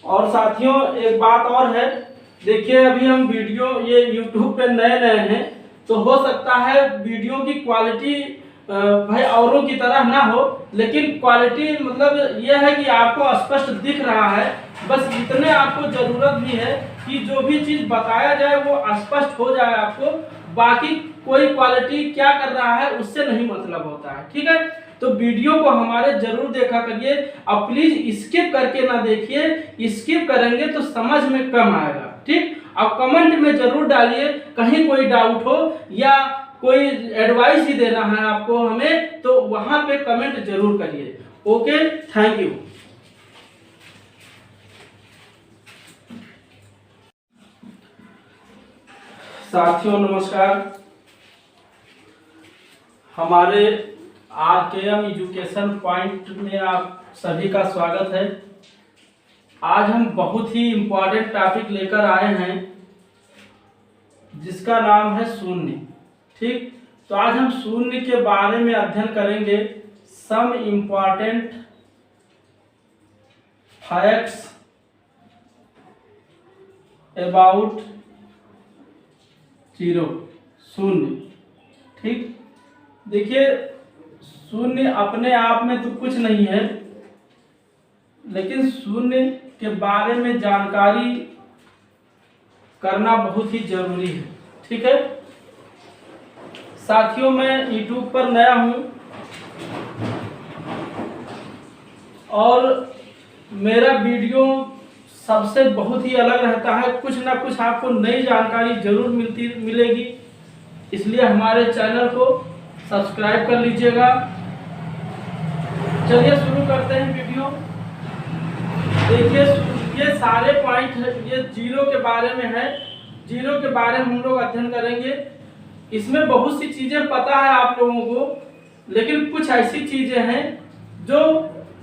और साथियों एक बात और है, देखिए अभी हम वीडियो ये YouTube पे नए नए हैं, तो हो सकता है वीडियो की क्वालिटी भाई औरों की तरह ना हो, लेकिन क्वालिटी मतलब ये है कि आपको स्पष्ट दिख रहा है। बस इतने आपको जरूरत भी है कि जो भी चीज बताया जाए वो स्पष्ट हो जाए आपको, बाकी कोई क्वालिटी क्या कर रहा है उससे नहीं मतलब होता है। ठीक है, तो वीडियो को हमारे जरूर देखा करिए। अब प्लीज स्किप करके ना देखिए, स्किप करेंगे तो समझ में कम आएगा। ठीक, अब कमेंट में जरूर डालिए, कहीं कोई डाउट हो या कोई एडवाइस ही देना है आपको हमें, तो वहां पे कमेंट जरूर करिए। Okay, thank you. साथियों नमस्कार, हमारे RKM एजुकेशन पॉइंट में आप सभी का स्वागत है। आज हम बहुत ही इम्पोर्टेंट टॉपिक लेकर आए हैं जिसका नाम है शून्य। ठीक, तो आज हम शून्य के बारे में अध्ययन करेंगे। Some important facts about zero, शून्य। ठीक, देखिए शून्य अपने आप में तो कुछ नहीं है, लेकिन शून्य के बारे में जानकारी करना बहुत ही जरूरी है। ठीक है साथियों, मैं YouTube पर नया हूं और मेरा वीडियो सबसे बहुत ही अलग रहता है, कुछ ना कुछ आपको नई जानकारी जरूर मिलेगी, इसलिए हमारे चैनल को सब्सक्राइब कर लीजिएगा। चलिए शुरू करते हैं वीडियो। देखिए ये सारे पॉइंट ये जीरो के बारे में है, जीरो के बारे में हम लोग अध्ययन करेंगे। इसमें बहुत सी चीजें पता है आप लोगों को, लेकिन कुछ ऐसी चीजें हैं जो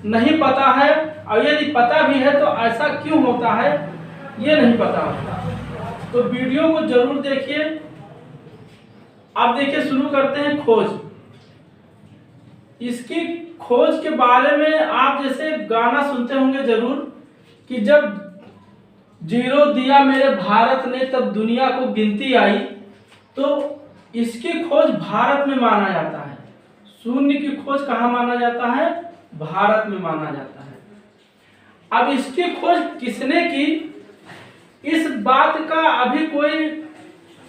नहीं पता है, और यदि पता भी है तो ऐसा क्यों होता है ये नहीं पता होता। तो वीडियो को जरूर देखिए। अब देखिए शुरू करते हैं खोज। इसकी खोज के बारे में आप जैसे गाना सुनते होंगे जरूर कि जब जीरो दिया मेरे भारत ने तब दुनिया को गिनती आई, तो इसकी खोज भारत में माना जाता है। शून्य की खोज कहाँ माना जाता है? भारत में माना जाता है। अब इसकी खोज किसने की, इस बात का अभी कोई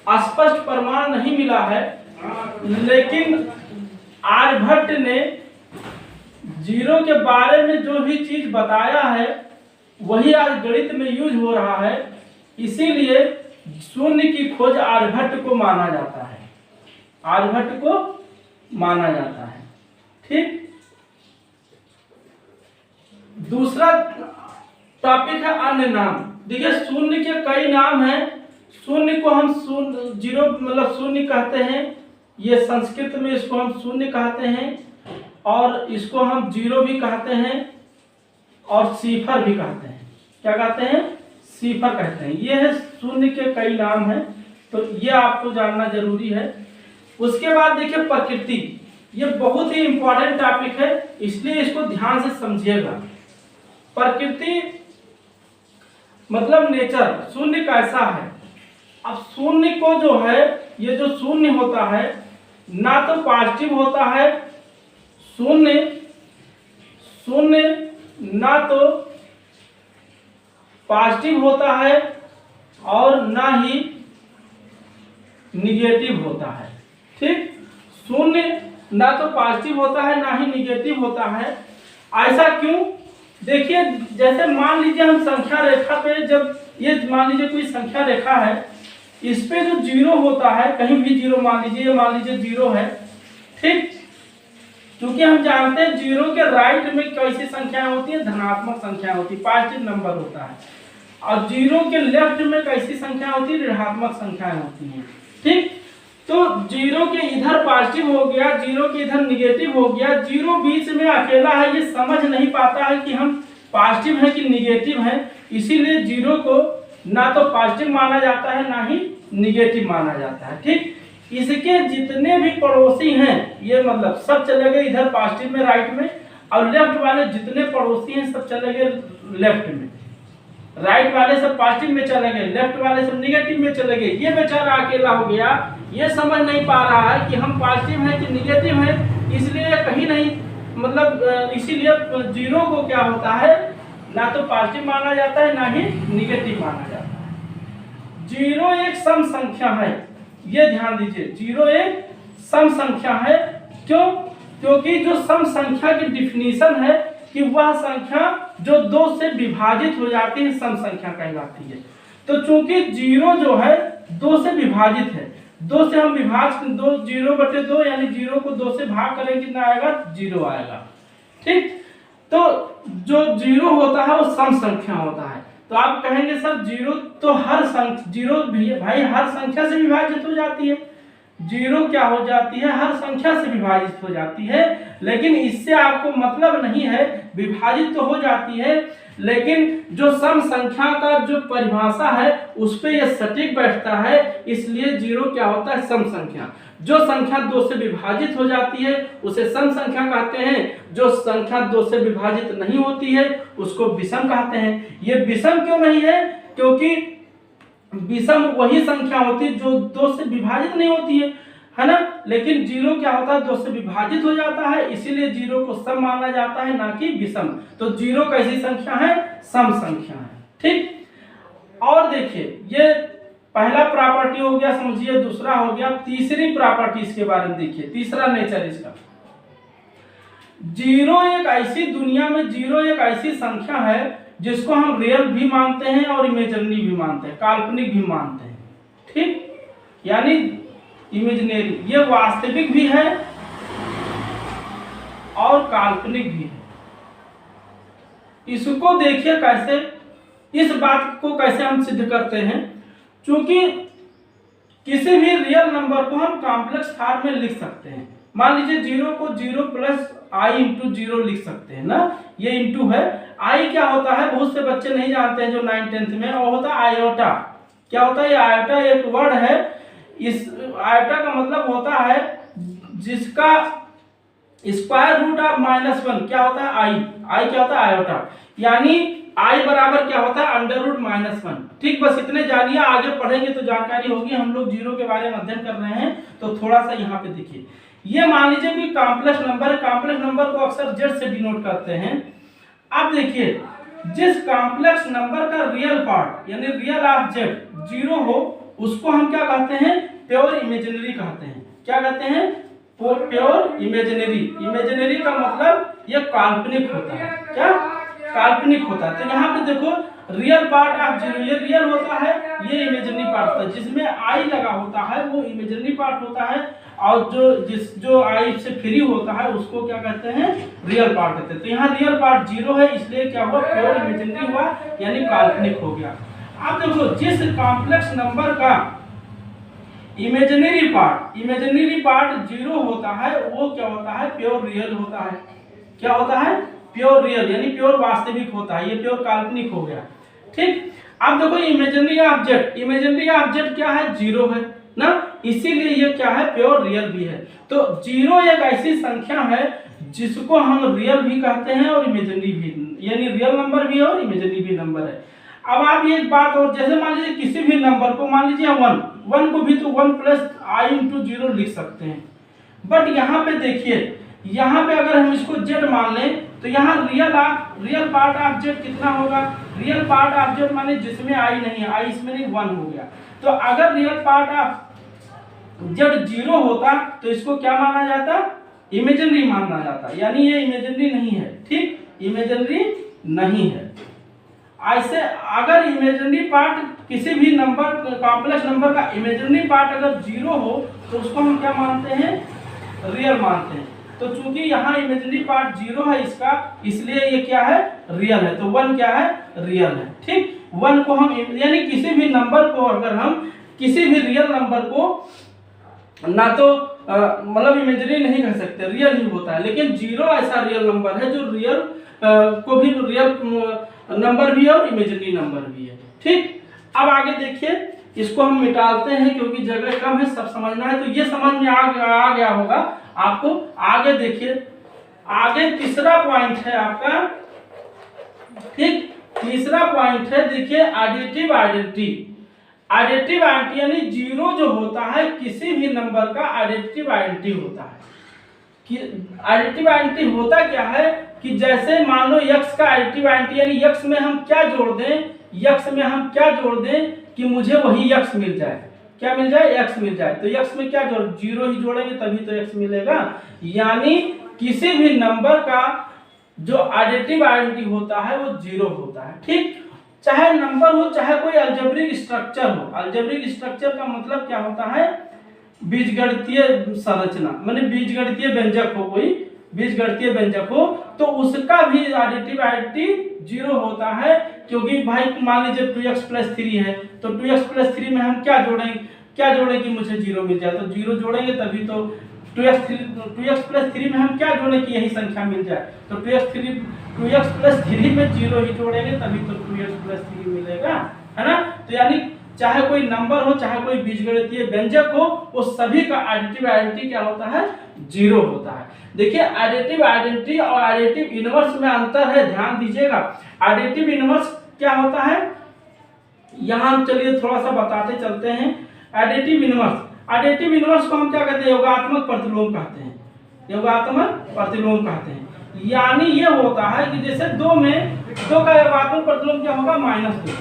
स्पष्ट प्रमाण नहीं मिला है, लेकिन आर्यभट्ट ने जीरो के बारे में जो भी चीज बताया है वही आज गणित में यूज हो रहा है, इसीलिए शून्य की खोज आर्यभट्ट को माना जाता है, आर्यभट्ट को माना जाता है। ठीक, दूसरा टॉपिक है अन्य नाम। देखिए शून्य के कई नाम हैं। शून्य को हम शून्य जीरो मतलब शून्य कहते हैं, ये संस्कृत में इसको हम शून्य कहते हैं, और इसको हम जीरो भी कहते हैं और सिफर भी कहते हैं। क्या कहते हैं? सिफर कहते हैं। ये है शून्य के कई नाम हैं, तो ये आपको जानना जरूरी है। उसके बाद देखिए प्रकृति, ये बहुत ही इंपॉर्टेंट टॉपिक है, इसलिए इसको ध्यान से समझिएगा। प्रकृति मतलब नेचर, शून्य कैसा है। अब शून्य को जो है, ये जो शून्य होता है ना तो पॉजिटिव होता है, शून्य ना तो पॉजिटिव होता है और ना ही निगेटिव होता है। ठीक, शून्य ना तो पॉजिटिव होता है ना ही निगेटिव होता है। ऐसा क्यों? देखिए जैसे मान लीजिए हम संख्या रेखा पे, जब ये मान लीजिए कोई संख्या रेखा है, इस पे जो जीरो होता है, कहीं भी जीरो मान लीजिए जीरो है। ठीक, क्योंकि हम जानते हैं जीरो के राइट में कैसी संख्याएं होती है, धनात्मक संख्या होती है, पॉजिटिव नंबर होता है, और जीरो के लेफ्ट में कैसी संख्या होती है, ऋणात्मक संख्याएं होती हैं। ठीक, तो जीरो के इधर पॉजिटिव हो गया, जीरो के इधर निगेटिव हो गया, जीरो बीच में अकेला है, ये समझ नहीं पाता है कि हम पॉजिटिव है कि निगेटिव है, इसीलिए जीरो को ना तो पॉजिटिव माना जाता है ना ही निगेटिव माना जाता है। ठीक, इसके जितने भी पड़ोसी हैं, ये मतलब सब चले गए इधर पॉजिटिव में राइट में, और लेफ्ट वाले जितने पड़ोसी हैं सब चले गए लेफ्ट में। राइट वाले सब पॉजिटिव में चले गए, लेफ्ट वाले सब निगेटिव में चले गए, ये बेचारा अकेला हो गया, ये समझ नहीं पा रहा है कि हम पॉजिटिव हैं कि निगेटिव हैं, इसलिए कहीं नहीं मतलब इसीलिए जीरो को क्या होता है, ना तो पॉजिटिव माना जाता है ना ही निगेटिव माना जाता है। जीरो एक सम संख्या है, ये ध्यान दीजिए, जीरो एक सम संख्या है। क्यों? क्योंकि जो सम संख्या की डिफिनीशन है कि वह संख्या जो 2 से विभाजित हो जाती है सम संख्या कहलाती है। तो चूंकि जीरो जो है 2 से विभाजित है, 2 से हम विभाजन 2 0/2 यानी जीरो को 2 से भाग करें कितना आएगा, 0 आएगा। ठीक, तो जो जीरो होता है वो सम संख्या होता है। तो आप कहेंगे सर जीरो तो हर संख्या, जीरो भाई हर संख्या से विभाजित हो जाती है, जीरो क्या हो जाती है, हर संख्या से विभाजित हो जाती है, लेकिन इससे आपको मतलब नहीं है, विभाजित तो हो जाती है लेकिन जो सम संख्या का जो परिभाषा है उस पे यह सटीक बैठता है, इसलिए जीरो क्या होता है, सम संख्या। जो संख्या 2 से विभाजित हो जाती है उसे सम संख्या कहते हैं, जो संख्या 2 से विभाजित नहीं होती है उसको विषम कहते हैं। ये विषम क्यों नहीं है? क्योंकि विषम वही संख्या होती है जो 2 से विभाजित नहीं होती है ना, लेकिन जीरो क्या होता है, 2 से विभाजित हो जाता है, इसीलिए जीरो को सम माना जाता है ना कि विषम। तो जीरो कैसी संख्या है, सम संख्या है। ठीक, और देखिए ये पहला प्रॉपर्टी हो गया, समझिए, दूसरा हो गया, तीसरी प्रॉपर्टी इसके बारे में देखिए, तीसरा नेचर इसका। जीरो एक ऐसी, दुनिया में जीरो एक ऐसी संख्या है जिसको हम रियल भी मानते हैं और इमेजिनरी भी मानते हैं, काल्पनिक भी मानते हैं। ठीक, यानी इमेजिनरी, ये वास्तविक भी है और काल्पनिक भी है। इसको देखिए कैसे, इस बात को कैसे हम सिद्ध करते हैं। क्योंकि किसी भी रियल नंबर को हम कॉम्प्लेक्स फॉर्म में लिख सकते हैं। मान लीजिए जीरो को 0 + i × 0 लिख सकते हैं ना, ये इंटू है। आई क्या होता है, बहुत से बच्चे नहीं जानते हैं जो 9th 10th में, और होता है आयोटा। क्या होता है, आयोटा एक वर्ड है, इस आयोटा का मतलब होता है जिसका स्क्वायर रूट ऑफ -1 क्या होता है, आई क्या होता है, आयोटा, यानी आई बराबर क्या होता है, √-1। ठीक, बस इतने जानिए, आगे पढ़ेंगे तो जानकारी होगी। हम लोग जीरो के बारे में अध्ययन कर रहे हैं तो थोड़ा सा यहाँ पे देखिए, ये मान लीजिए कि कॉम्प्लेक्स नंबर है, कॉम्प्लेक्स नंबर को अक्सर जेड से डिनोट करते हैं। अब देखिए, जिस कॉम्प्लेक्स नंबर का रियल पार्ट यानी रियल ऑफ जेड 0 हो उसको हम क्या कहते हैं, प्योर इमेजिनरी कहते हैं। क्या कहते हैं, प्योर इमेजिनरी। इमेजिनरी का मतलब ये काल्पनिक होता है। क्या, काल्पनिक होता है। तो यहाँ पे देखो, रियल पार्ट ऑफ जीरो ये रियल होता है, ये इमेजिनरी पार्ट होता है। जिसमें आई लगा होता है वो इमेजिनरी पार्ट होता है, और जो आई से फ्री होता है उसको क्या कहते हैं, रियल पार्ट कहते हैं। तो यहाँ रियल पार्ट 0 है, इसलिए क्या हुआ, प्योर इमेजिनरी हुआ, यानी काल्पनिक हो गया। अब देखो, जिस कॉम्प्लेक्स नंबर का इमेजिनरी पार्ट 0 होता है वो क्या होता है, प्योर रियल होता है। क्या होता है, प्योर रियल, यानी प्योर वास्तविक होता है, ये प्योर काल्पनिक हो गया। ठीक, अब देखो इमेजिनरी ऑब्जेक्ट क्या है, 0 है ना, इसीलिए ये क्या है, प्योर रियल भी है। तो 0 एक ऐसी संख्या है जिसको हम रियल भी कहते हैं और इमेजिनरी भी, यानी रियल नंबर भी और इमेजिनरी भी नंबर है। अब आप ये एक बात और, जैसे मान लीजिए किसी भी नंबर को, मान लीजिए 1 को भी तो 1 + i × 0 लिख सकते हैं। बट यहाँ पे देखिए, यहाँ पे अगर हम इसको जेड मान लें तो यहाँ रियल पार्ट ऑफ जेड कितना होगा, रियल पार्ट ऑफ जेड माने जिसमें आई नहीं है, आई इसमें नहीं, 1 हो गया। तो अगर रियल पार्ट ऑफ जेड 0 होता तो इसको क्या माना जाता, इमेजिनरी माना जाता, यानी ये इमेजिनरी नहीं है। ठीक, इमेजिनरी नहीं है। ऐसे अगर इमेजिनरी पार्ट किसी भी नंबर, कॉम्प्लेक्स नंबर का इमेजिनरी पार्ट अगर 0 हो तो उसको हम क्या मानते हैं, रियल मानते हैं। तो चूंकि यहाँ इमेजिनरी पार्ट 0 है इसका, इसलिए ये क्या है, रियल है। तो 1 क्या है, रियल है। ठीक, 1 को हम, यानी किसी भी नंबर को, अगर हम किसी भी रियल नंबर को ना तो मतलब इमेजिनरी नहीं कह सकते, रियल ही होता है। लेकिन 0 ऐसा रियल नंबर है जो रियल को भी रियल नंबर भी है और इमेजिनरी नंबर भी है। ठीक, अब आगे देखिए, इसको हम मिटाते हैं क्योंकि जगह कम है, सब समझना है। तो ये समझ में आ गया होगा आपको। आगे देखिए, आगे तीसरा पॉइंट है आपका। ठीक, तीसरा पॉइंट है, देखिए एडिटिव आइडेंटिटी। एडिटिव आइडेंटिटी यानी जीरो जो होता है किसी भी नंबर का एडिटिव आइडेंटिटी होता है। कि एडिटिव आइडेंटिटी होता क्या है कि जैसे मान लो x का एडिटिव आइडेंटिटी यानी x में हम क्या जोड़ दें, x में हम क्या जोड़ दें कि मुझे वही x मिल जाए। क्या मिल जाए? x मिल जाए। तो x में क्या जोड़, जीरो ही जोड़ेंगे तभी तो x मिलेगा। यानी किसी भी नंबर का जो एडिटिव आइडेंटिटी होता है वो जीरो होता है। ठीक, चाहे नंबर हो चाहे कोई अलजेब्रिक स्ट्रक्चर हो। अलजेब्रिक स्ट्रक्चर का मतलब क्या होता है? बीजगणितीय संरचना, माने बीजगणितीय व्यंजक हो, कोई बीजगणितीय व्यंजक हो तो उसका भी एडिटिव आइडेंटिटी जीरो होता है। क्योंकि भाई मान लीजिए 2x + 3 है तो 2x + 3 में हम क्या जोड़ें कि मुझे जीरो मिल जाए। तो जीरो जोड़ेंगे तभी तो 2x + 3 में हम क्या जोड़ें कि यही संख्या मिल जाए। तो 2x + 3 में जीरो ही जोड़ेंगे तभी तो 2x + 3 मिलेगा, है ना। तो यानी चाहे कोई नंबर हो चाहे कोई बीजगणितीय व्यंजक हो, वो सभी का एडिटिव आइडेंटिटी क्या होता है? जीरो होता है। देखिए एडिटिव आइडेंटिटी और एडिटिव इनवर्स में अंतर है, ध्यान दीजिएगा। एडिटिव इनवर्स क्या होता है यहाँ हम चलिए थोड़ा सा बताते चलते हैं। एडिटिव इनवर्स को हम क्या कहते हैं? योगात्मक प्रतिलोम कहते हैं। योगात्मक प्रतिलोम कहते हैं। यानी ये होता है कि जैसे दो का योगात्मक प्रतिलोम क्या होगा? -2।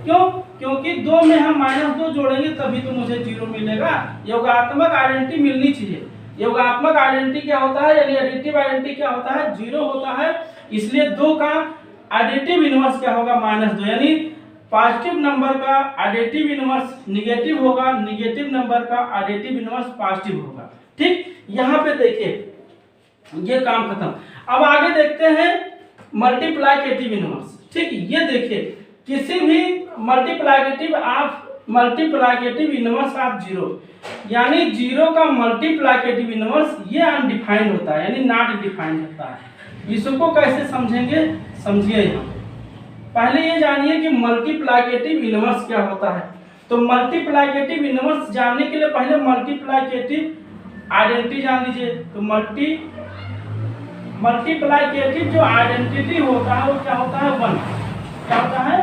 क्यों? क्योंकि 2 में हम -2 जोड़ेंगे तभी तो मुझे जीरो मिलेगा। योगात्मक आइडेंटिटी मिलनी चाहिए। योगात्मक आइडेंटिटी क्या होता है यानी एडिटिव आइडेंटिटी क्या होता है? जीरो होता है। इसलिए 2 का एडिटिव इनवर्स क्या होगा? -2। यानी पॉजिटिव नंबर का एडिटिव इनवर्स निगेटिव होगा, निगेटिव नंबर का एडिटिव इनवर्स पॉजिटिव होगा। ठीक, यहाँ पे देखिए ये काम खत्म। अब आगे देखते हैं मल्टीप्लिकेटिव इनवर्स। ठीक, ये देखिए किसी भी मल्टीप्लिकेटिव इनवर्स ऑफ जीरो, यानी जीरो का मल्टीप्लिकेटिव इनवर्स ये अनडिफाइंड होता है यानी नॉट डिफाइंड होता है। इसको कैसे समझेंगे? समझिए यहाँ पहले ये जानिए कि मल्टीप्लिकेटिव इनवर्स क्या होता है। तो मल्टीप्लिकेटिव इनवर्स जानने के लिए पहले मल्टीप्लिकेटिव आइडेंटिटी जान लीजिए। तो मल्टीप्लिकेटिव जो आइडेंटिटी होता है वो क्या होता है? 1। क्या होता है?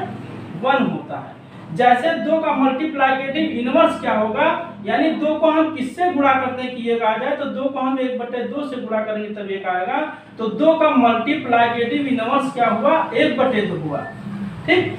1 होता है। जैसे 2 का मल्टीप्लिकेटिव इनवर्स क्या होगा यानी 2 को हम किससे गुणा करते हैं कि 1 आ जाए। तो 2 को हम 1/2 से गुणा करेंगे तब 1 आएगा। तो 2 का मल्टीप्लिकेटिव इनवर्स क्या हुआ? 1/2 हुआ। ठीक,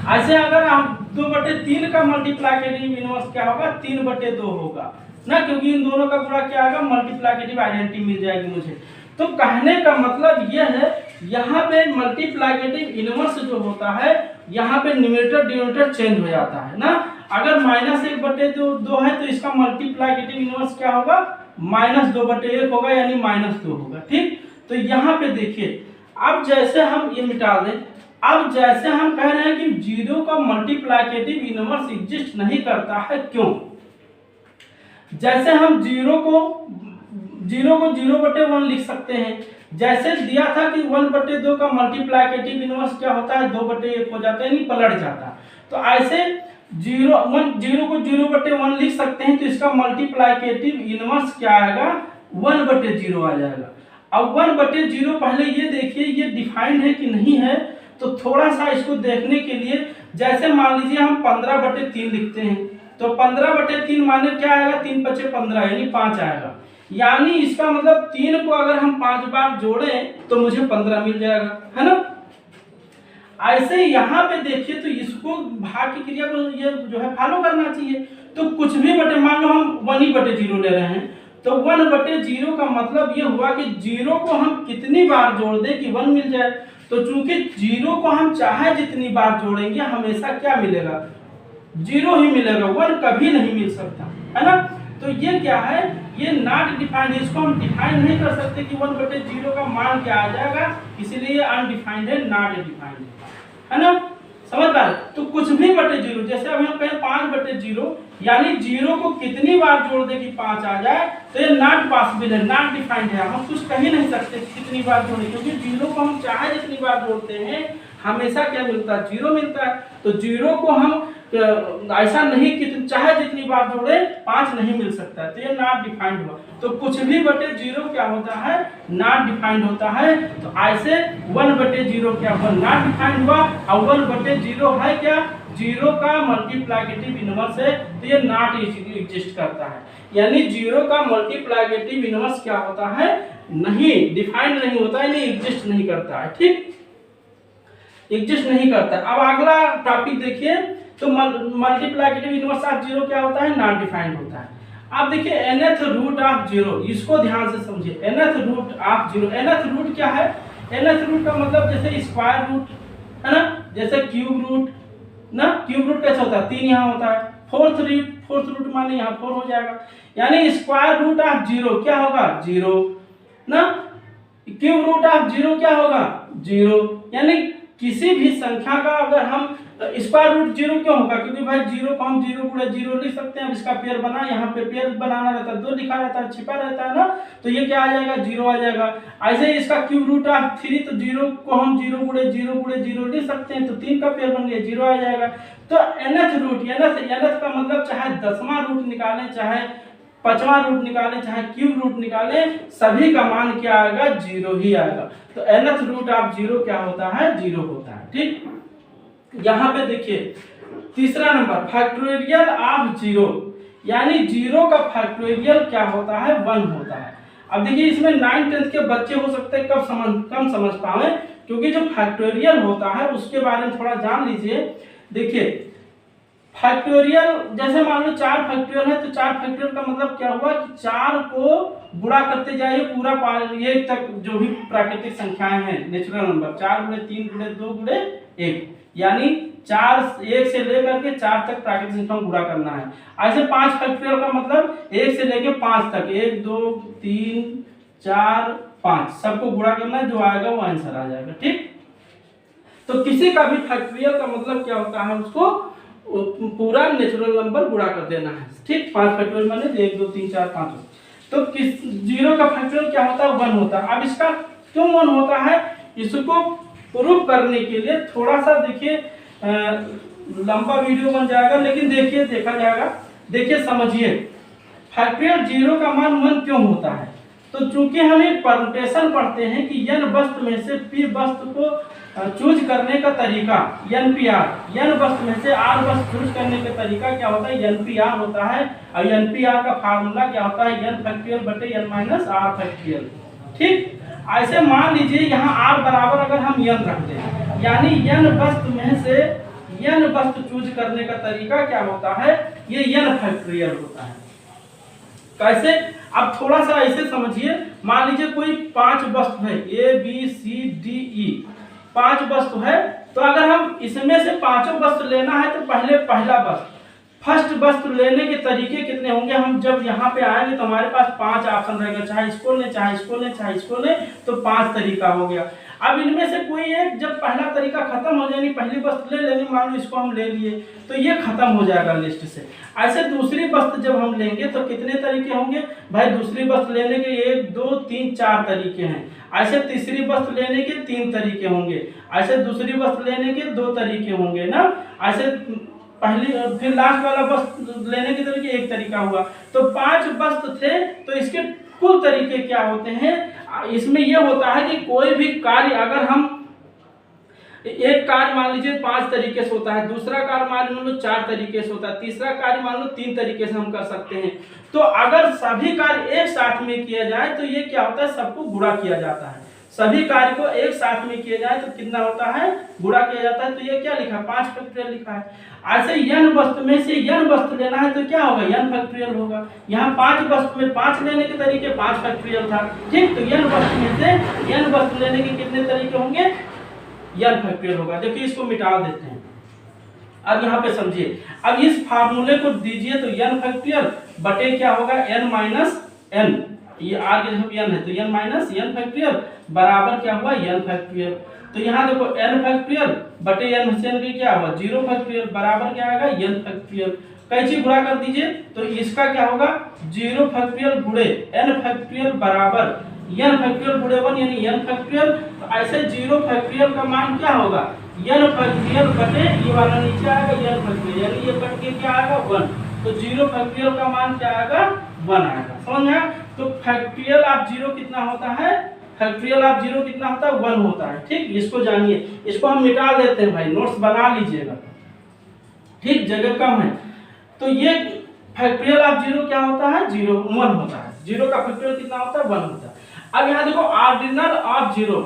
ऐसे अगर हम 2/3 का मल्टीप्लिकेटिव इनवर्स क्या होगा? 3/2 होगा ना, क्योंकि इन दोनों का गुणा क्या आएगा? मल्टीप्लिकेटिव आइडेंटिटी मिल जाएगी मुझे। तो कहने का मतलब यह है यहाँ पे मल्टीप्लिकेटिव इनवर्स जो होता है यहाँ पे न्यूमरेटर डिनोमिनेटर चेंज हो जाता है ना। अगर -1/2 है तो इसका मल्टीप्लिकेटिव इनवर्स क्या होगा? -2/1 होगा यानी -2 होगा। ठीक, तो यहाँ पे देखिए अब जैसे हम ये मिटा दें, अब जैसे हम कह रहे हैं कि जीरो का मल्टीप्लिकेटिव इनवर्स एग्जिस्ट नहीं करता है। क्यों? जैसे हम जीरो को 0/1 लिख सकते हैं। जैसे दिया था कि 1/2 का मल्टीप्लिकेटिव इनवर्स क्या होता है? 2/1 हो जाता है यानी पलट जाता। तो ऐसे 0 को 0/1 लिख सकते हैं। तो इसका मल्टीप्लिकेटिव इनवर्स क्या आएगा? 1/0 आ जाएगा। अब 1/0 पहले ये देखिए ये डिफाइंड है कि नहीं है। तो थोड़ा सा इसको देखने के लिए जैसे मान लीजिए हम 15/3 लिखते हैं तो 15/3 माने क्या आएगा? 3 × 5 = 15 यानी 5 आएगा। यानी इसका मतलब 3 को अगर हम 5 बार जोड़ें तो मुझे 15 मिल जाएगा, है ना। ऐसे यहाँ पे देखिए तो इसको भाग की क्रिया को ये जो है फॉलो करना चाहिए। तो कुछ भी बटे, मान लो हम 1/0 ले रहे हैं तो 1/0 का मतलब ये हुआ कि 0 को हम कितनी बार जोड़ दें कि 1 मिल जाए। तो चूंकि 0 को हम चाहे जितनी बार जोड़ेंगे हमेशा क्या मिलेगा? 0 ही मिलेगा, 1 कभी नहीं मिल सकता, है ना। तो ये क्या है? ये नॉट डिफाइंड। इसको हम डिफाइन नहीं कर सकते कि 1/0 का मान क्या आ जाएगा, इसीलिए अनडिफाइंड है, नॉट डिफाइंड है ना। समझ पा रहे? तो कुछ भी /0 जैसे अभी हम कहें 5/0 यानी 0 को कितनी बार जोड़ दे कि 5 आ जाए तो ये नॉट पॉसिबल है, नॉट डिफाइंड है। हम कुछ कह ही नहीं सकते कितनी बार जोड़े, क्योंकि 0 को हम चाहे जितनी बार जोड़ते हैं हमेशा क्या मिलता है? 0 मिलता है। तो 0 को हम ऐसा नहीं कि तुम चाहे जितनी बार जोड़े 5 नहीं मिल सकता है, तो ये नॉट डिफाइंड हुआ। तो कुछ भी बटे 0 क्या होता है, नॉट डिफाइंड होता है। तो ऐसे 1 बटे 0 क्या हुआ, नॉट डिफाइंड हुआ। और 1 बटे 0 है क्या, 0 का मल्टीप्लिकेटिव इनवर्स है, तो ये नॉट एग्जिस्ट करता है। यानी 0 का मल्टीप्लिकेटिव इनवर्स क्या होता है, नहीं डिफाइंड नहीं होता है, नहीं एग्जिस्ट नहीं करता है। ठीक, एग्जिस्ट नहीं करता। अब अगला टॉपिक देखिए, तो मल्टीप्लिकेटिव इनवर्स ऑफ 0 क्या होता है, नॉट डिफाइंड होता है। आप देखिए nth रूट ऑफ 0, इसको ध्यान से समझिए। nth root of 0, nth root क्या है, nth रूट का मतलब जैसे स्क्वायर रूट है ना, जैसे क्यूब रूट ना, क्यूब रूट कैसे होता है, 3 यहाँ होता है। फोर्थ रूट माने यहाँ 4 हो जाएगा। यानी स्क्वायर रूट ऑफ 0 क्या होगा, 0 ना, क्यूब रूट ऑफ 0 क्या होगा, 0। यानी किसी भी संख्या का अगर हम स्क्वायर रूट 0 क्यों होगा, क्योंकि भाई 0 को हम 0 गुणे 0 लिख सकते हैं। अब इसका पेयर बना, यहाँ पे पेयर बनाना रहता है, 2 लिखा रहता है, छिपा रहता है ना, तो ये क्या आ जाएगा, 0 आ जाएगा। ऐसे ही इसका क्यूब रूट ऑफ 3, तो 0 को हम 0 गुणे 0 लिख सकते हैं, तो 3 का पेयर बन गया, 0 आ जाएगा। तो nth रूट, nth का मतलब चाहे 10वां रूट निकालें, चाहे 5वां रूट निकालें, चाहे क्यूब रूट निकालें, सभी का मान क्या आएगा, 0 ही आएगा। तो nth रूट ऑफ 0 क्या होता है, 0 होता है। ठीक, यहाँ पे देखिए तीसरा नंबर, फैक्टोरियल ऑफ 0, यानी 0 का फैक्टोरियल क्या होता है, 1 होता है। अब देखिए इसमें 9th 10th के बच्चे हो सकते हैं कम समझ पाए, क्योंकि जो फैक्टोरियल होता है उसके बारे में थोड़ा जान लीजिए। देखिए फैक्टोरियल, जैसे मान लो 4 फैक्टोरियल है, तो 4 फैक्टोरियल का मतलब क्या हुआ कि 4 को गुणा करते जाइए पूरा ये तक जो भी प्राकृतिक संख्याएं हैं, नेचुरल नंबर, 4 गुणे 3 गुणे 2 गुणे 1, यानी 4 1 से लेकर के 4 तक प्राकृतिक संख्या गुणा करना है। ऐसे 5 फैक्टोरियल का मतलब 1 से लेकर 5 तक, 1 2 3 4 5 सबको गुणा करना है, जो आएगा वो आंसर आ जाएगा। ठीक, तो किसी का भी फैक्टोरियल का मतलब क्या होता है, उसको पूरा नेचुरल नंबर गुणा कर देना है। ठीक, 5 फैक्टोरियल माने 1 2 3 4 5। तो किस 0 का फैक्टोरियल क्या होता है, 1 होता है। अब इसका क्यों 1 होता है, इसको प्रूव करने के लिए थोड़ा सा देखिए, लंबा वीडियो बन जाएगा, लेकिन देखिए देखा जाएगा। देखिए समझिए, फैक्टोरियल 0 का मान 1 क्यों होता है। तो चूंकि हम एक परमुटेशन पढ़ते हैं कि n वस्तु में से p वस्तु को चूज करने का तरीका NPR, n वस्तु में से r वस्तु चूज करने का तरीका क्या होता है, NPR होता है। और NPR का फार्मूला क्या होता है, n फैक्टोरियल बटे n माइनस r फैक्टोरियल। ठीक, ऐसे मान लीजिए यहाँ r बराबर अगर हम n रख दें, यानी n वस्तु में से n वस्तु चूज करने का तरीका क्या होता है, ये n फैक्टोरियल होता है। कैसे, अब थोड़ा सा ऐसे समझिए, मान लीजिए कोई 5 वस्तु है, A B C D E 5 वस्तु है, तो अगर हम इसमें से 5 वस्तु लेना है, तो पहले पहला वस्तु, फर्स्ट वस्तु लेने के तरीके कितने होंगे, हम जब यहाँ पे आएंगे तो हमारे पास 5 ऑप्शन रहेगा, चाहे इसको लें, चाहे इसको लें, चाहे इसको लें, तो 5 तरीका हो गया। अब इनमें से कोई एक, जब पहला तरीका खत्म हो जाए, पहली वस्तु ले लेनी, मान लो इसको हम ले लिए, तो ये खत्म हो जाएगा लिस्ट से। ऐसे दूसरी वस्तु जब हम लेंगे तो कितने तरीके होंगे भाई, दूसरी वस्तु लेने के 1 2 3 4 तरीके हैं। ऐसे तीसरी वस्तु लेने के 3 तरीके होंगे, ऐसे दूसरी वस्तु लेने के 2 तरीके होंगे ना, ऐसे पहली फिर लास्ट वाला वस्तु लेने के तरीके 1 तरीका हुआ। तो 5 वस्तु थे, तो इसके कुल तरीके क्या होते हैं, इसमें यह होता है कि कोई भी कार्य अगर हम एक कार्य मान लीजिए 5 तरीके से होता है, दूसरा कार्य मान लो 4 तरीके से होता है, तीसरा कार्य मान लो 3 तरीके से हम कर सकते हैं। तो अगर सभी कार्य एक साथ में किया जाए तो ये क्या होता है, सबको गुणा किया जाता है। सभी कार्य को एक साथ में किया जाए तो कितना होता है, गुणा किया जाता है। तो ये क्या लिखा, 5 फैक्टोरियल लिखा है। ऐसे n वस्तु में से n वस्तु लेना है तो क्या होगा, n फैक्टोरियल होगा। यहाँ 5 वस्तु में 5 लेने के तरीके 5 फैक्टोरियल था। ठीक, तो n वस्तु में से n वस्तु लेने के कितने तरीके होंगे, n फैक्टोरियल होगा। देखिए इसको मिटा देते हैं। अब यहाँ पे समझिए, अब इस फार्मूले को दीजिए तो n फैक्टोरियल बटे क्या होगा, n माइनस n, ये r के जगह n है तो n माइनस n फैक्टोरियल बराबर क्या हुआ, n फैक्टोरियल। तो यहाँ देखो n फैक्टोरियल बटे n से n क्या हुआ, 0 फैक्टोरियल बराबर क्या आएगा, n फैक्टोरियल। कैसे गुणा कर दीजिए तो इसका क्या होगा, 0 फैक्टोरियल गुणे n फैक्टोरियल बराबर n फैक्टोरियल गुणे 1 यानी n फैक्टोरियल। तो ऐसे 0 फैक्टोरियल का मान क्या होगा, n फैक्टोरियल बटे ये वाला नीचे आएगा n फैक्टोरियल, यानी ये कट के क्या आएगा 1। तो 0 फैक्टोरियल का मान क्या आएगा 1 आएगा, समझ में आया। तो फैक्टोरियल ऑफ 0 कितना होता है, फैक्टोरियल ऑफ 0 कितना होता है 1 होता है। ठीक, इसको जानिए, इसको हम मिटा देते हैं भाई, नोट्स बना लीजिएगा। ठीक, जगह कम है। तो ये फैक्टोरियल ऑफ 0 क्या होता है 1 होता है। 0 का फैक्टोरियल कितना होता है 1 होता है। अब यहाँ देखो ऑर्डिनल ऑफ 0,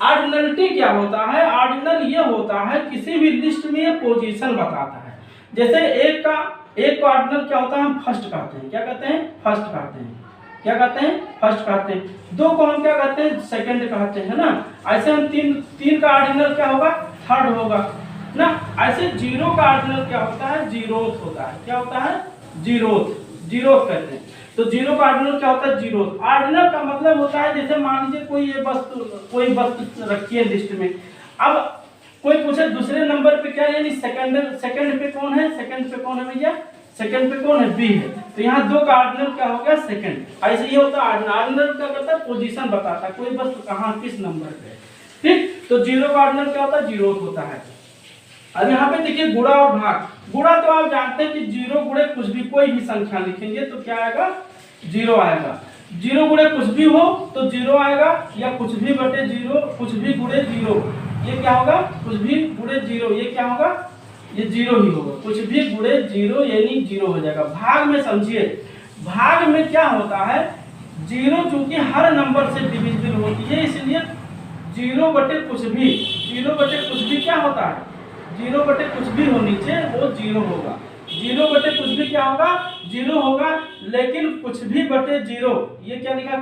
ऑर्डिनलिटी क्या होता है, ऑर्डिनल ये होता है किसी भी लिस्ट में ये पोजीशन बताता है। जैसे एक का ऑर्डिनल क्या होता है, हम फर्स्ट कहते हैं, क्या कहते हैं फर्स्ट कहते हैं, क्या कहते हैं फर्स्ट कहते हैं। 2 को हम क्या कहते हैं सेकंड कहते हैं ना। ऐसे हम 3 का ऑर्डिनल क्या होगा थर्ड होगा ना। ऐसे 0 का ऑर्डिनल क्या होता है जीरोथ होता है, क्या होता है जीरोथ कहते हैं। तो 0 का ऑर्डिनल क्या होता है जीरोथ। ऑर्डिनल का मतलब होता है जैसे मान लीजिए कोई वस्तु रखी है लिस्ट में, अब कोई पूछे दूसरे नंबर पे क्या, यानी सेकंड पे कौन है, सेकंड पे कौन है भैया, सेकंड पे कौन है बी है। तो यहाँ 2 का ऑर्डिनल क्या हो गया सेकंड। ऐसे ही होता है ऑर्डिनल, ऑर्डिनल क्या करता है पोजीशन बताता है कोई वस्तु कहाँ किस नंबर पे। ठीक, तो 0 का ऑर्डिनल क्या होता है जीरोथ होता है। अब यहाँ पे देखिए गुणा और भाग। गुणा तो आप जानते हैं कि 0 गुणे कुछ भी, कोई भी संख्या लिखेंगे तो क्या आएगा 0 आएगा। 0 गुणे कुछ भी हो तो 0 आएगा, या कुछ भी बटे 0, कुछ भी गुणे 0, ये क्या होगा कुछ भी गुणे 0, ये क्या होगा ये 0 ही होगा। कुछ भी गुणे 0 यानी 0 हो जाएगा। भाग में समझिए, भाग में क्या होता है 0 चूंकि हर नंबर से डिविजिबल होती है, इसलिए 0 बटे कुछ भी, 0 बटे कुछ भी क्या होता है 0 बटे कुछ भी हो नीचे वो 0 होगा। 0 बटे कुछ भी क्या होगा 0 होगा। लेकिन कुछ भी बटे 0, ये क्या लिखा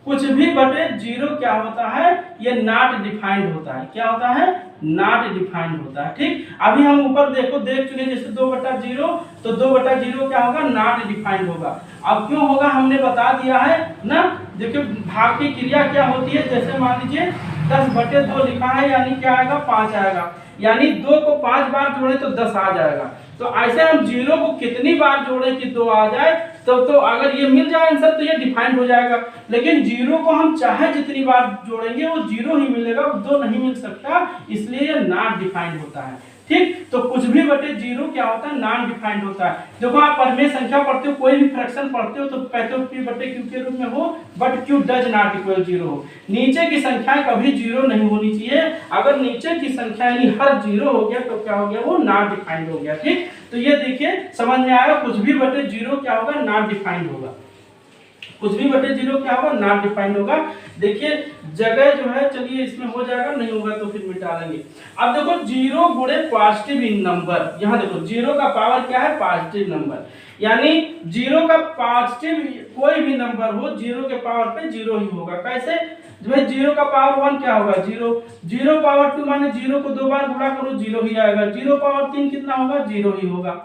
कुछ भी बटे 0 क्या होता है, ये नॉट डिफाइंड होता है। क्या होता है नॉट डिफाइंड होता है। ठीक, अभी हम ऊपर देख चुके जैसे 2/0, तो 2/0 क्या होगा नॉट डिफाइंड होगा। अब क्यों होगा हमने बता दिया है ना। देखिए भाग की क्रिया क्या होती है, जैसे मान लीजिए 10/2 लिखा है, यानी क्या आएगा 5 आएगा, यानी 2 को 5 बार जोड़े तो 10 आ जाएगा। तो ऐसे हम 0 को कितनी बार जोड़े कि 2 आ जाए, तो अगर ये मिल जाए आंसर तो ये डिफाइंड हो जाएगा। लेकिन 0 को हम चाहे जितनी बार जोड़ेंगे वो 0 ही मिलेगा, वो 2 नहीं मिल सकता, इसलिए ये नॉट डिफाइंड होता है। ठीक, तो कुछ भी बटे 0 क्या होता है नॉन डिफाइंड होता है। देखो आप परिमेय संख्या पढ़ते हो, कोई भी फ्रैक्शन पढ़ते हो तो कहते हो p बटे q के रूप में हो, but q does not equal 0 हो। नीचे की संख्याएं कभी 0 नहीं होनी चाहिए। अगर नीचे की संख्या यानी हर 0 हो गया तो क्या हो गया वो नॉट डिफाइंड हो गया। ठीक, तो ये देखिए समझ में आया, कुछ भी बटे 0 क्या होगा नॉट डिफाइंड होगा। कुछ भी बटे 0 क्या होगा नॉट डिफाइंड होगा। देखिए जगह जो है, चलिए इसमें हो जाएगा, नहीं होगा तो फिर मिटा लेंगे। अब देखो 0 गुणे पॉजिटिव नंबर, यहाँ देखो 0 का पावर क्या है पॉजिटिव नंबर, यानी 0 का पॉजिटिव कोई भी नंबर हो 0 के पावर पे 0 ही होगा। कैसे भाई 0 का पावर 1 क्या होगा 0, 0 पावर 2 माने 0 को 2 बार गुणा करो 0 ही आएगा, 0 पावर 3 कितना होगा 0 ही होगा।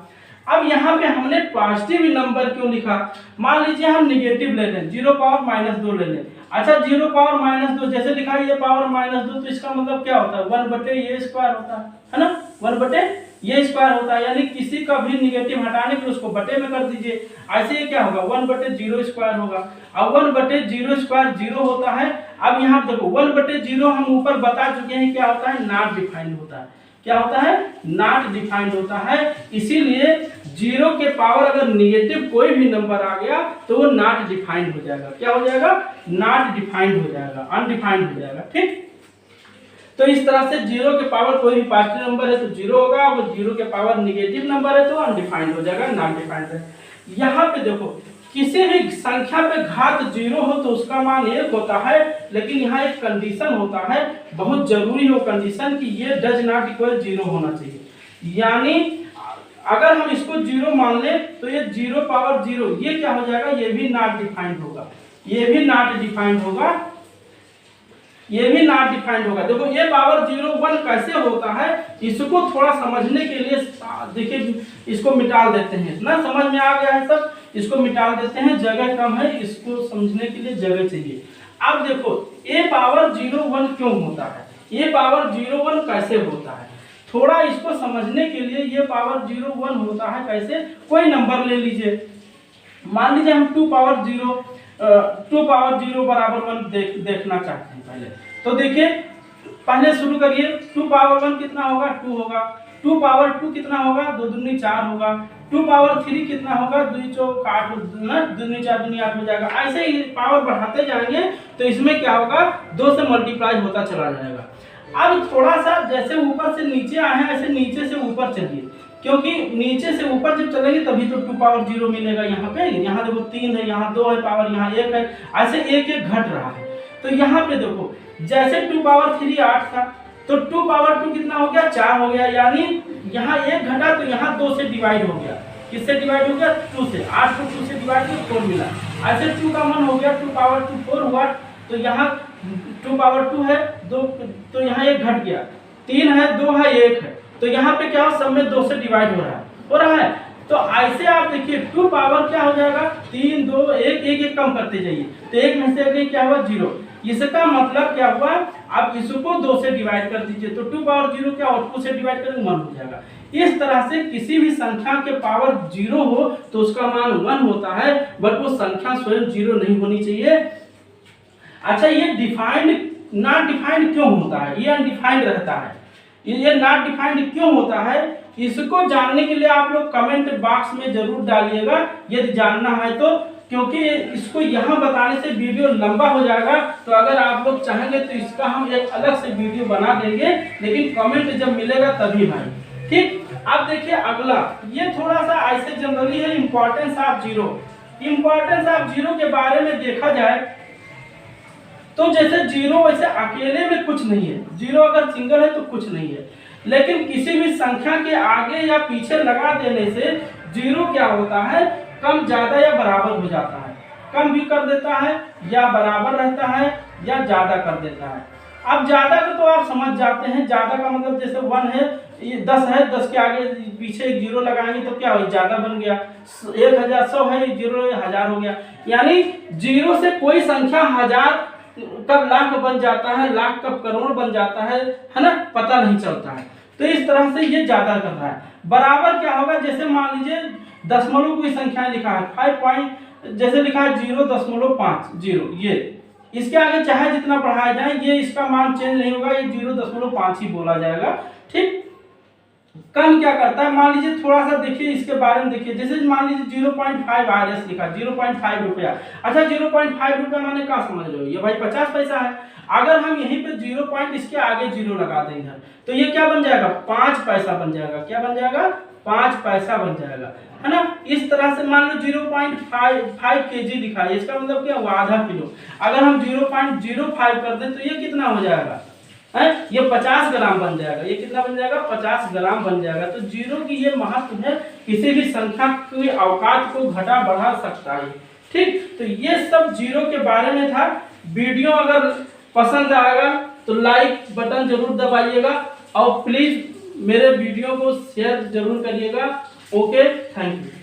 अब यहाँ पे हमने पॉजिटिव नंबर क्यों लिखा, मान लीजिए हम नेगेटिव ले लें 0 पावर -2 ले लें। अच्छा 0 पावर -2 जैसे लिखा है ये पावर -2, तो इसका मतलब क्या होता है 1 बटे ये स्क्वायर होता है ना, 1 बटे ये स्क्वायर होता है, यानी किसी का भी नेगेटिव हटाने के उसको बटे में कर दीजिए। ऐसे ये क्या होगा 1 बटे 0 स्क्वायर होगा। अब 1 बटे 0 स्क्वायर 0 होता है। अब यहाँ देखो 1 बटे 0 हम ऊपर बता चुके हैं क्या होता है नॉट डिफाइंड होता है। क्या होता है नॉट डिफाइंड होता है। इसीलिए 0 के पावर अगर नेगेटिव कोई भी नंबर आ गया तो वो नॉट डिफाइंड हो जाएगा। क्या हो जाएगा नॉट डिफाइंड हो जाएगा, अनडिफाइंड हो जाएगा। ठीक, तो इस तरह से 0 के पावर कोई भी पॉजिटिव नंबर है तो 0 होगा, वो 0 के पावर नेगेटिव नंबर है तो अनडिफाइंड हो जाएगा, नॉट डिफाइंड है। यहाँ पे देखो किसी भी संख्या पे घात 0 हो तो उसका मान 1 होता है, लेकिन यहाँ एक कंडीशन होता है, बहुत जरूरी हो कंडीशन कि ये डज नॉट इक्वल 0 होना चाहिए। यानी अगर हम इसको 0 मान ले तो ये 0 पावर 0 ये क्या हो जाएगा, ये भी नॉट डिफाइंड होगा, ये भी नॉट डिफाइंड होगा, ये भी नॉट डिफाइंड होगा। देखो ये पावर 0 1 कैसे होता है, इसको थोड़ा समझने के लिए देखिए इसको मिटा देते हैं ना, समझ में आ गया है सब, इसको मिटा देते हैं, जगह कम है, इसको समझने के लिए जगह चाहिए। अब देखो a पावर 0 1 क्यों होता है, a पावर 0 1 कैसे होता है, थोड़ा इसको समझने के लिए ये पावर 0 1 होता है कैसे। कोई नंबर ले लीजिए, मान लीजिए हम 2 पावर 0 2 पावर 0 बराबर 1 देखना चाहते हैं पहले। तो देखिए पहले शुरू करिए। 2 पावर 1 कितना होगा, 2 होगा। 2 पावर 2 कितना होगा, 2 दूनी 4 होगा। 2 पावर 3 कितना होगा, 2 चौक 8, 2 दूनी 4 दूनी 8 हो जाएगा। ऐसे ही पावर बढ़ाते जाएंगे तो इसमें क्या होगा, 2 से मल्टीप्लाई होता चला जाएगा। अब थोड़ा सा जैसे ऊपर से नीचे आए हैं ऐसे नीचे से ऊपर चलिए, क्योंकि नीचे से ऊपर जब चलेंगे तभी तो 2 पावर 0 मिलेगा। यहाँ पे यहाँ देखो 3 है, यहाँ 2 है पावर, यहाँ 1 है, ऐसे एक एक घट रहा है। तो यहाँ पे देखो जैसे 2 पावर 3 8 था तो 2 पावर 2 कितना हो गया, 4 हो गया। यानी यहाँ 1 घटा तो यहाँ 2 से डिवाइड हो गया। किससे डिवाइड हो गया, 2 से। 8 को 2 से डिवाइड किया 4 मिला। ऐसे 2 का मन हो गया, 2 पावर 2 4 हुआ। तो यहाँ 2 पावर 2 है 2, तो यहाँ 1 घट गया। 3 है 2 है 1 है, तो यहाँ पे क्या हो, सब में 2 से डिवाइड हो रहा है। तो ऐसे आप देखिए 2 पावर क्या हो जाएगा, 3 2 1 1 1 कम करते जाइए तो 1 में से अगले क्या हुआ, 0। इसका मतलब क्या हुआ, आप इसको 2 से डिवाइड कर दीजिए तो 2 पावर 0 क्या हो, 2 से डिवाइड करेंगे 1 हो जाएगा। इस तरह से किसी भी संख्या के पावर 0 हो तो उसका मान 1 होता है, बट वो संख्या स्वयं 0 नहीं होनी चाहिए। अच्छा, ये डिफाइंड नॉट डिफाइंड क्यों होता है, ये अनडिफाइंड रहता है, ये नॉट डिफाइंड क्यों होता है, इसको जानने के लिए आप लोग कमेंट बॉक्स में जरूर डालिएगा यदि जानना है तो, क्योंकि इसको यहाँ बताने से वीडियो लंबा हो जाएगा। तो अगर आप लोग चाहेंगे तो इसका हम एक अलग से वीडियो बना देंगे, लेकिन कमेंट जब मिलेगा तभी भाई, ठीक। अब देखिए अगला, ये थोड़ा सा ऐसे जनरली है, importance of zero. Importance of zero के बारे में देखा जाए तो जैसे जीरो वैसे अकेले में कुछ नहीं है, जीरो अगर सिंगल है तो कुछ नहीं है, लेकिन किसी भी संख्या के आगे या पीछे लगा देने से जीरो क्या होता है, कम ज्यादा या बराबर हो जाता है। कम भी कर देता है या बराबर रहता है या ज्यादा कर देता है। अब ज्यादा का तो आप समझ जाते हैं, ज्यादा का मतलब जैसे 1 है, ये 10 है, 10 के आगे पीछे एक जीरो लगाएंगे तो क्या हो, ज्यादा बन गया। 1000 100 है, जीरो 1000 हो गया। यानी जीरो से कोई संख्या 1000 कब लाख बन जाता है, लाख कब करोड़ बन जाता है ना, पता नहीं चलता है। तो इस तरह से ये ज्यादा कर रहा है। बराबर क्या होगा, जैसे मान लीजिए दशमलव कोई संख्या लिखा है 5 पॉइंट, जैसे लिखा है 0.50, ये इसके आगे चाहे जितना बढ़ाया जाए ये इसका मान चेंज नहीं होगा, ये 0.5 ही बोला जाएगा, ठीक। कम क्या करता है, मान लीजिए थोड़ा सा देखिए इसके बारे में देखिए, जैसे मान लीजिए 0.5 RS लिखा, 0.5 रुपया। अच्छा 0.5 रुपया माने क्या समझ रहे हो, ये भाई 50 पैसा है। अगर हम यहीं पे 0 पॉइंट इसके आगे 0 लगा दें इधर, तो ये क्या बन जाएगा, 5 पैसा बन जाएगा। क्या बन जाएगा, 5 पैसा बन जाएगा, है ना। इस तरह से मान लो 0.5 kg लिखा है, इसका मतलब क्या हुआ, आधा किलो। अगर हम 0.05 कर दें तो ये कितना हो जाएगा, है ये 50 ग्राम बन जाएगा। ये कितना बन जाएगा, 50 ग्राम बन जाएगा। तो जीरो की ये महत्व है, किसी भी संख्या की औकात को घटा बढ़ा सकता है, ठीक। तो ये सब जीरो के बारे में था। वीडियो अगर पसंद आएगा तो लाइक बटन जरूर दबाइएगा और प्लीज मेरे वीडियो को शेयर जरूर करिएगा। Okay, thank you.